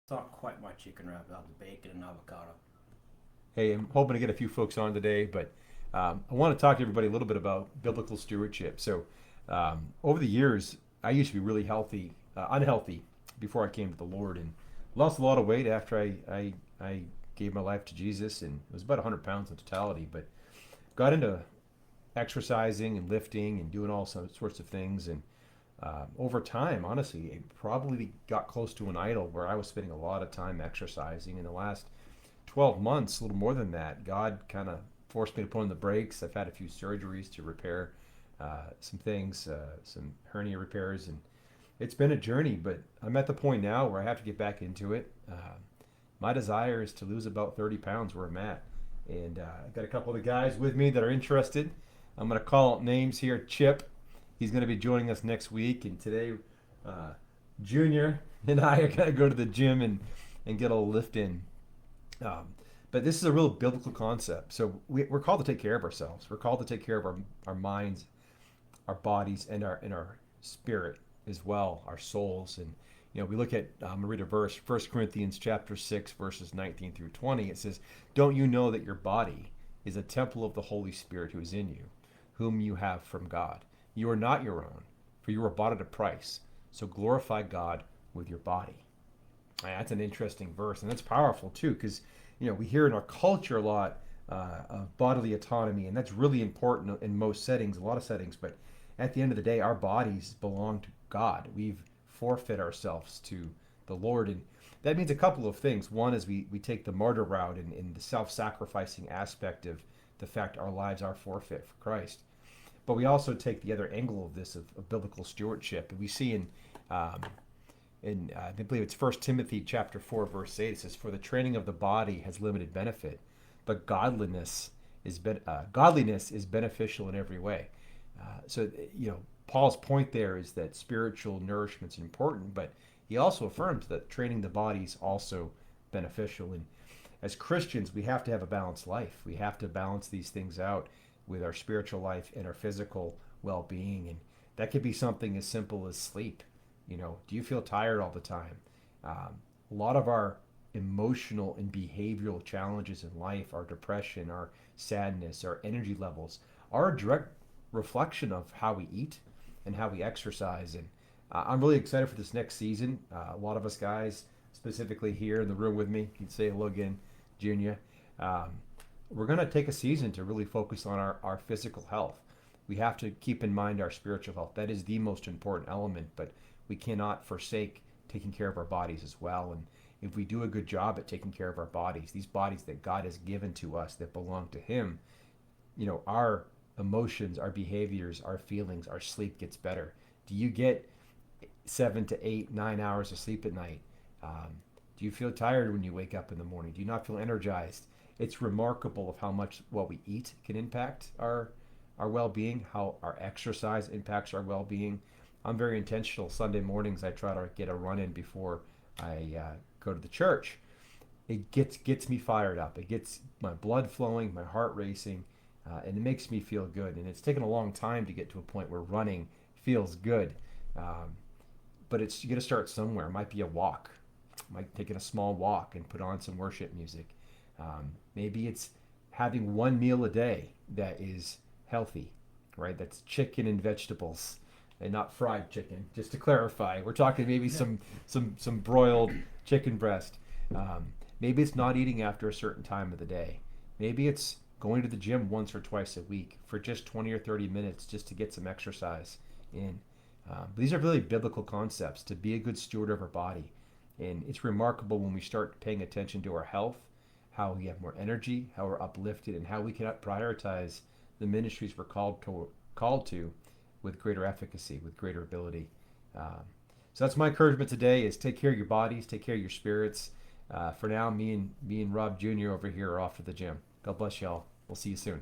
Not quite my chicken wrap without the bacon and avocado. Hey, I'm hoping to get a few folks on today, but I want to talk to everybody a little bit about biblical stewardship. Over the years, I used to be really unhealthy before I came to the Lord, and lost a lot of weight after I gave my life to Jesus, and it was about 100 pounds in totality. But got into exercising and lifting and doing all sorts of things, and over time, honestly, it probably got close to an idol where I was spending a lot of time exercising. In the last 12 months, a little more than that, God kind of forced me to put on the brakes. I've had a few surgeries to repair some things, some hernia repairs, and it's been a journey, but I'm at the point now where I have to get back into it. My desire is to lose about 30 pounds where I'm at. And I've got a couple of the guys with me that are interested. I'm going to call out names here. Chip, he's going to be joining us next week. And today, uh, Junior and I are going to go to the gym and get a lift in. Um, but this is a real biblical concept. So we're called to take care of ourselves. We're called to take care of our minds, our bodies, and our spirit as well, our souls. And we look at I'm gonna read a verse, 1 Corinthians chapter 6, verses 19 through 20. It says, "Don't you know that your body is a temple of the Holy Spirit who is in you, whom you have from God? You are not your own, for you were bought at a price. So glorify God with your body." That's an interesting verse, and that's powerful too, because we hear in our culture a lot of bodily autonomy, and that's really important in most settings, a lot of settings. But at the end of the day, our bodies belong to God. We've forfeit ourselves to the Lord, and that means a couple of things. One is we take the martyr route in the self-sacrificing aspect of the fact our lives are forfeit for Christ. But we also take the other angle of this of biblical stewardship, and we see um, I believe it's 1 Timothy chapter 4 verse 8. It says, "For the training of the body has limited benefit, but godliness is beneficial in every way." Paul's point there is that spiritual nourishment is important, but he also affirms that training the body is also beneficial. And as Christians, we have to have a balanced life. We have to balance these things out with our spiritual life and our physical well-being, and that could be something as simple as sleep. Do you feel tired all the time? A lot of our emotional and behavioral challenges in life, our depression, our sadness, our energy levels, are a direct reflection of how we eat and how we exercise. And I'm really excited for this next season. A lot of us guys, specifically here in the room with me, you can say hello again, Junior. Um, we're going to take a season to really focus on our physical health. We have to keep in mind our spiritual health. That is the most important element, but we cannot forsake taking care of our bodies as well. And if we do a good job at taking care of our bodies, these bodies that God has given to us that belong to Him, our emotions, our behaviors, our feelings, our sleep gets better. Do you get 7 to 8, 9 hours of sleep at night? Do you feel tired when you wake up in the morning? Do you not feel energized? It's remarkable of how much what we eat can impact our well-being, how our exercise impacts our well-being. I'm very intentional. Sunday mornings, I try to get a run in before I go to the church. It gets me fired up. It gets my blood flowing, my heart racing, and it makes me feel good. And it's taken a long time to get to a point where running feels good. Um, but you got to start somewhere. It might be a walk. It might taking a small walk and put on some worship music. Maybe it's having one meal a day that is healthy, right? That's chicken and vegetables and not fried chicken. Just to clarify, we're talking maybe some broiled chicken breast. Maybe it's not eating after a certain time of the day. Maybe it's going to the gym once or twice a week for just 20 or 30 minutes just to get some exercise in. These are really biblical concepts to be a good steward of our body. And it's remarkable when we start paying attention to our health, how we have more energy, how we're uplifted, and how we can prioritize the ministries we're called to with greater efficacy, with greater ability. Um, so that's my encouragement today: is take care of your bodies, take care of your spirits. For now, me and Rob Jr. over here are off to the gym. God bless y'all. We'll see you soon.